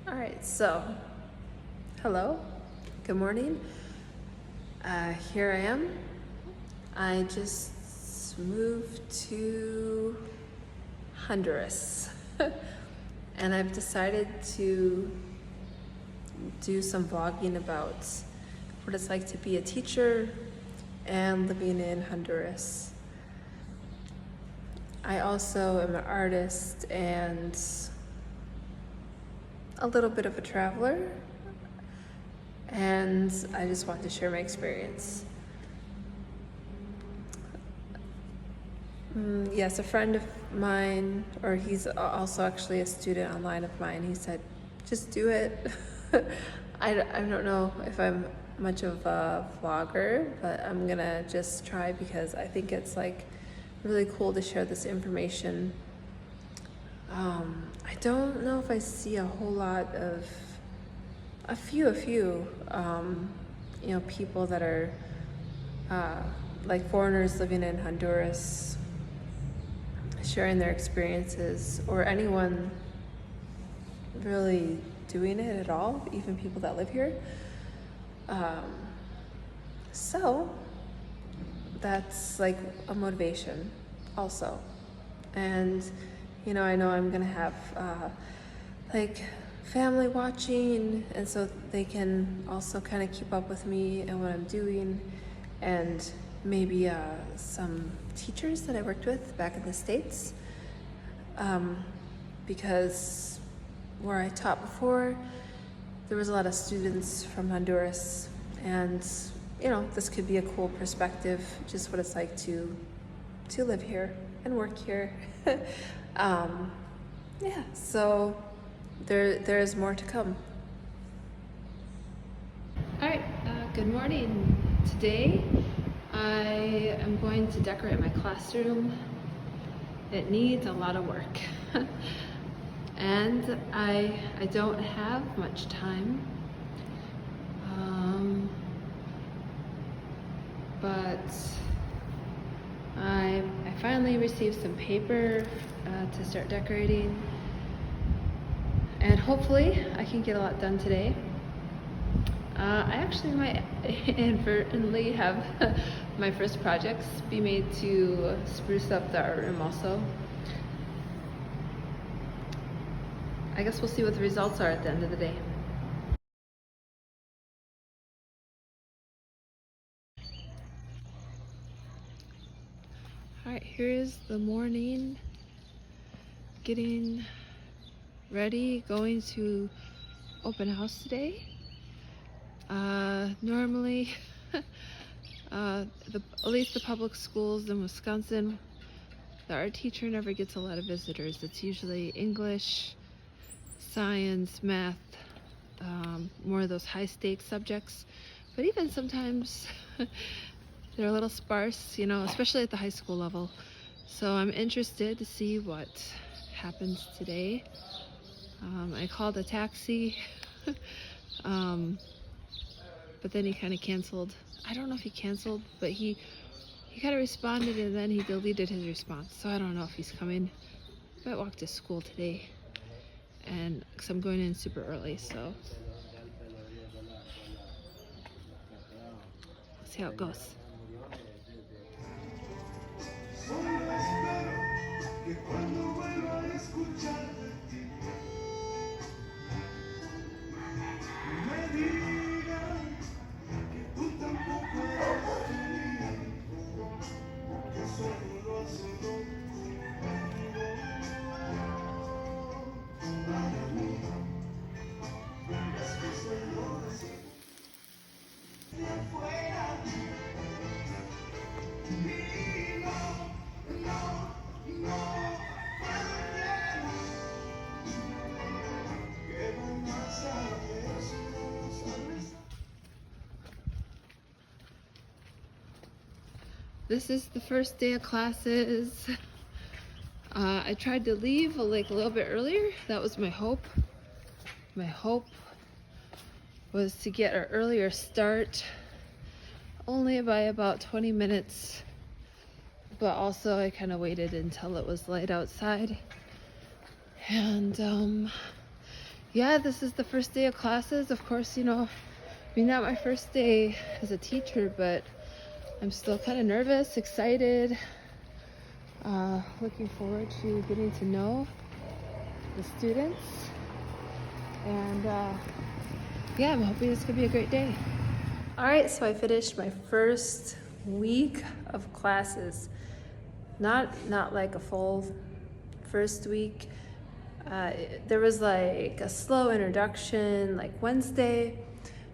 All right, so hello, good morning. Here I am. I just moved to Honduras and I've decided to do some vlogging about what it's like to be a teacher and living in Honduras. I also am an artist and a little bit of a traveler, and I just want to share my experience. Yes, a friend of mine, or he's also actually a student online of mine, he said, just do it. I don't know if I'm much of a vlogger, but I'm gonna just try because I think it's like really cool to share this information. I don't know if I see a whole lot of a few people that are like foreigners living in Honduras sharing their experiences, or anyone really doing it at all, even people that live here. So that's like a motivation also. And I know I'm gonna have like family watching, and so they can also kind of keep up with me and what I'm doing, and maybe some teachers that I worked with back in the States, because where I taught before, there was a lot of students from Honduras, and this could be a cool perspective, just what it's like to live here and work here. Yeah, so there is more to come. All right, good morning. Today I am going to decorate my classroom. It needs a lot of work. And I don't have much time. But I finally received some paper to start decorating, and hopefully I can get a lot done today. I actually might inadvertently have my first projects be made to spruce up the art room also. I guess we'll see what the results are at the end of the day. Alright, here's the morning, getting ready, going to open house today. Normally, at least the public schools in Wisconsin, the art teacher never gets a lot of visitors. It's usually English, science, math, more of those high stakes subjects. But even sometimes they're a little sparse, especially at the high school level. So I'm interested to see what happens today. I called a taxi, but then he kind of canceled. I don't know if he canceled, but he kind of responded and then he deleted his response. So I don't know if he's coming. I might walk to school today, and because I'm going in super early, so let's see how it goes. This is the first day of classes. I tried to leave like a little bit earlier. That was my hope. My hope was to get an earlier start, only by about 20 minutes. But also I kind of waited until it was light outside. And Yeah, this is the first day of classes. Of course, not my first day as a teacher, but I'm still kind of nervous, excited, looking forward to getting to know the students. And yeah, I'm hoping it's gonna be a great day. All right, so I finished my first week of classes. Not like a full first week. There was like a slow introduction, like Wednesday.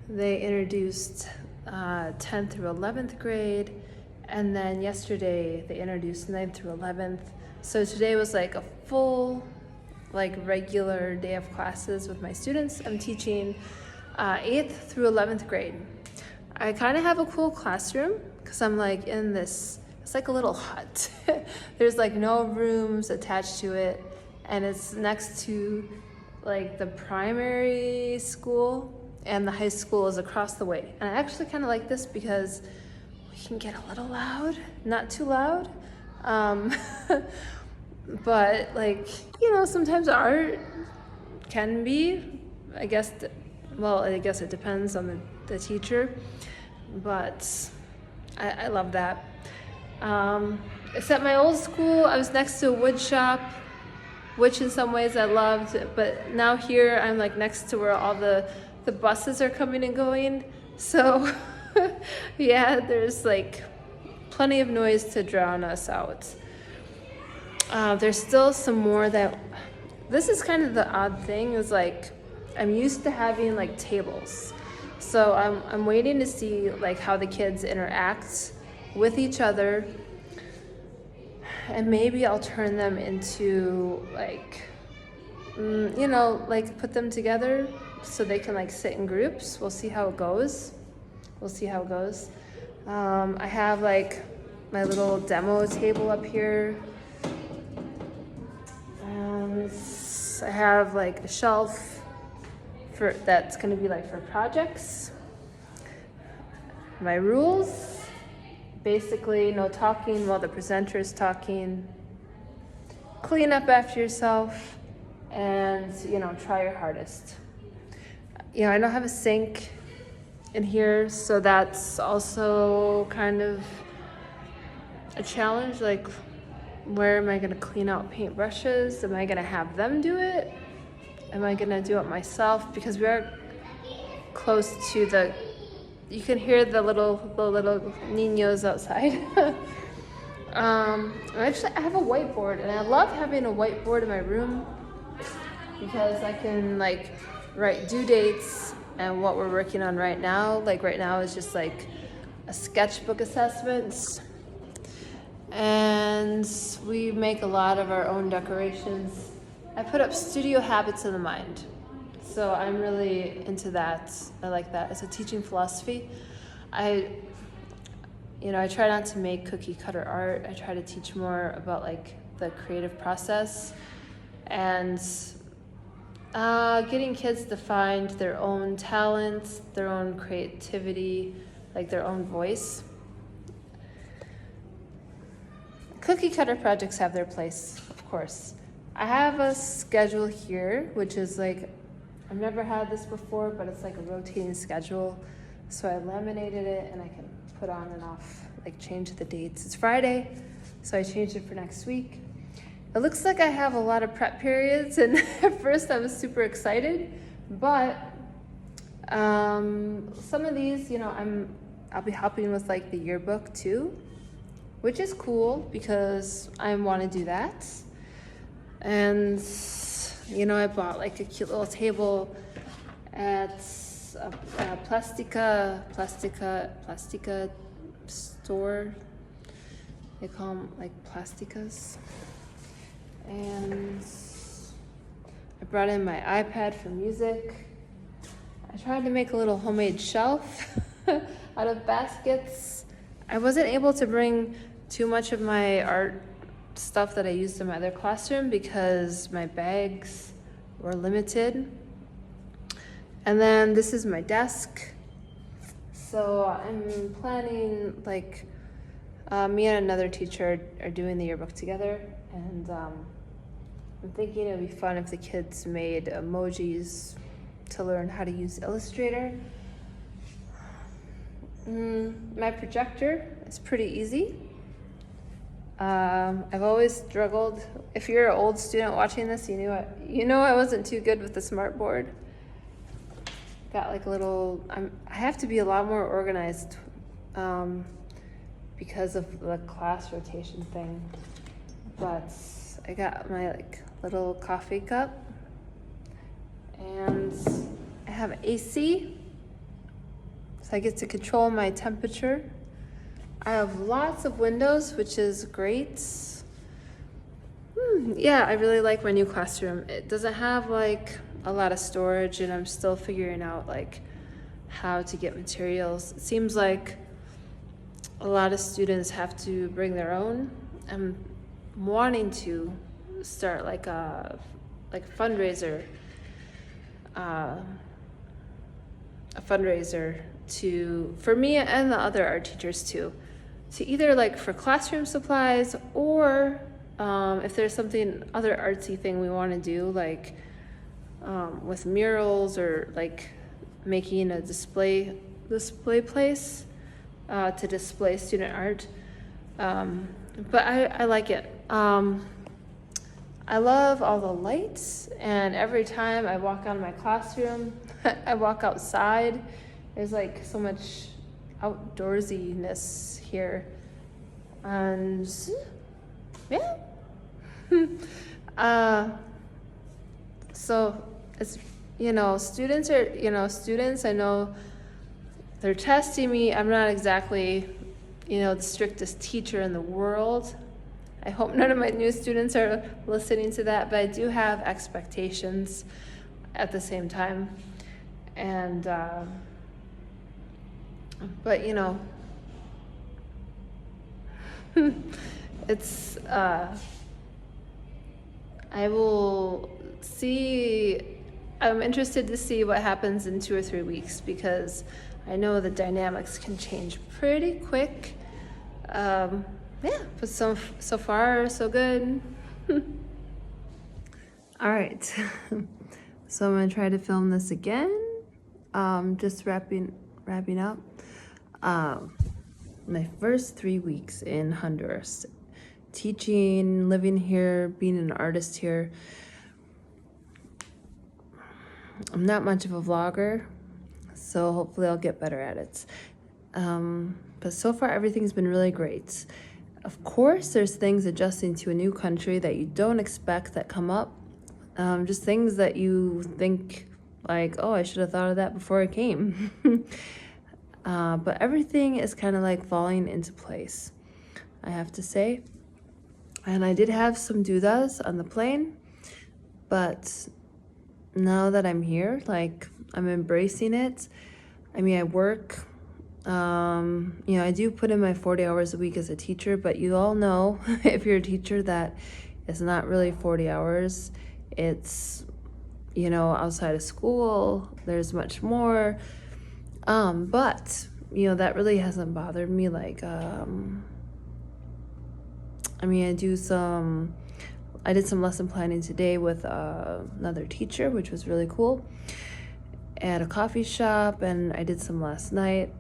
They introduced 10th through 11th grade, and then yesterday they introduced 9th through 11th. So today was like a full, like regular day of classes with my students. I'm teaching 8th through 11th grade. I kind of have a cool classroom because I'm like in this, it's like a little hut. There's like no rooms attached to it, and it's next to like the primary school, and the high school is across the way. And I actually kind of like this because we can get a little loud, not too loud. But like, sometimes art can be, I guess it depends on the teacher, but I love that. Except my old school, I was next to a wood shop, which in some ways I loved, but now here I'm like next to where all the buses are coming and going. So yeah, there's like plenty of noise to drown us out. There's still some more this is kind of the odd thing, is like I'm used to having like tables. So I'm waiting to see like how the kids interact with each other, and maybe I'll turn them into like, like put them together so they can like sit in groups. We'll see how it goes. I have like my little demo table up here. I have like a shelf that's going to be like for projects. My rules, basically no talking while the presenter is talking, clean up after yourself, and try your hardest. I don't have a sink in here, so that's also kind of a challenge. Like, where am I going to clean out paintbrushes? Am I going to have them do it? Am I going to do it myself? Because we are close to you can hear the little niños outside. Actually, I have a whiteboard, and I love having a whiteboard in my room because I can like write due dates and what we're working on right now. Like right now is just like a sketchbook assessment. And we make a lot of our own decorations. I put up studio habits of the mind. So I'm really into that. I like that. It's a teaching philosophy. I try not to make cookie cutter art. I try to teach more about like the creative process and getting kids to find their own talents, their own creativity, like their own voice. Cookie cutter projects have their place, of course. I have a schedule here, which is like, I've never had this before, but it's like a rotating schedule. So I laminated it and I can put on and off, like change the dates. It's Friday, so I changed it for next week. It looks like I have a lot of prep periods, and at first I was super excited, but some of these, I'll be helping with like the yearbook too, which is cool because I want to do that. And I bought like a cute little table at a plastica store. They call them like plasticas. And I brought in my iPad for music. I tried to make a little homemade shelf out of baskets. I wasn't able to bring too much of my art stuff that I used in my other classroom because my bags were limited. And then this is my desk. So I'm planning, like, me and another teacher are doing the yearbook together, and I'm thinking it would be fun if the kids made emojis to learn how to use Illustrator. My projector is pretty easy. I've always struggled. If you're an old student watching this, you know I wasn't too good with the smart board. Got like a little. I have to be a lot more organized because of the class rotation thing. But I got my like little coffee cup, and I have AC, so I get to control my temperature. I have lots of windows, which is great. Yeah, I really like my new classroom. It doesn't have like a lot of storage, and I'm still figuring out like how to get materials. It seems like a lot of students have to bring their own. I'm wanting to start like a fundraiser, a fundraiser for me and the other art teachers to either like for classroom supplies, or if there's something other artsy thing we want to do, like with murals, or like making a display place to display student art. But I like it. I love all the lights, and every time I walk out of my classroom, I walk outside, there's like so much outdoorsiness here. And yeah. So it's, students are, students, I know they're testing me. I'm not exactly, the strictest teacher in the world. I hope none of my new students are listening to that, but I do have expectations at the same time. And, but it's, I will see, I'm interested to see what happens in 2 or 3 weeks, because I know the dynamics can change pretty quick. Yeah, but so far, so good. All right, so I'm gonna try to film this again. Just wrapping up. My first 3 weeks in Honduras, teaching, living here, being an artist here. I'm not much of a vlogger, so hopefully I'll get better at it. But so far everything's been really great. Of course, there's things adjusting to a new country that you don't expect that come up. Just things that you think like, oh, I should have thought of that before I came. But everything is kind of like falling into place, I have to say. And I did have some dudas on the plane, but now that I'm here, like, I'm embracing it. I mean, I work, I do put in my 40 hours a week as a teacher, but you all know, if you're a teacher, that it's not really 40 hours. It's, outside of school, there's much more. But, that really hasn't bothered me. Like, I did some lesson planning today with another teacher, which was really cool, at a coffee shop, and I did some last night.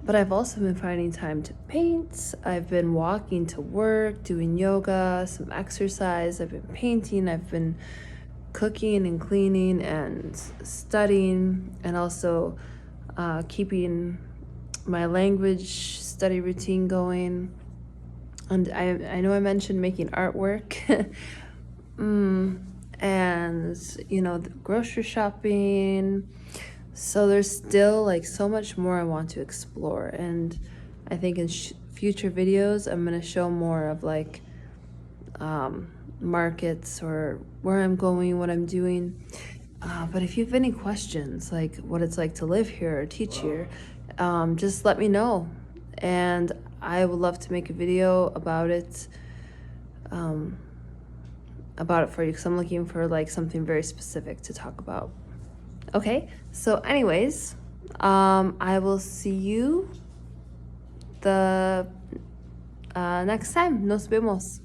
But I've also been finding time to paint. I've been walking to work, doing yoga, some exercise. I've been painting. I've been cooking and cleaning and studying, and also keeping my language study routine going. And I know I mentioned making artwork. And the grocery shopping. So there's still like so much more I want to explore, and I think in future videos I'm gonna show more of like markets, or where I'm going, what I'm doing. But if you have any questions, like what it's like to live here or teach here, just let me know, and I would love to make a video about it for you, because I'm looking for like something very specific to talk about. Okay, so anyways, I will see you the next time. Nos vemos.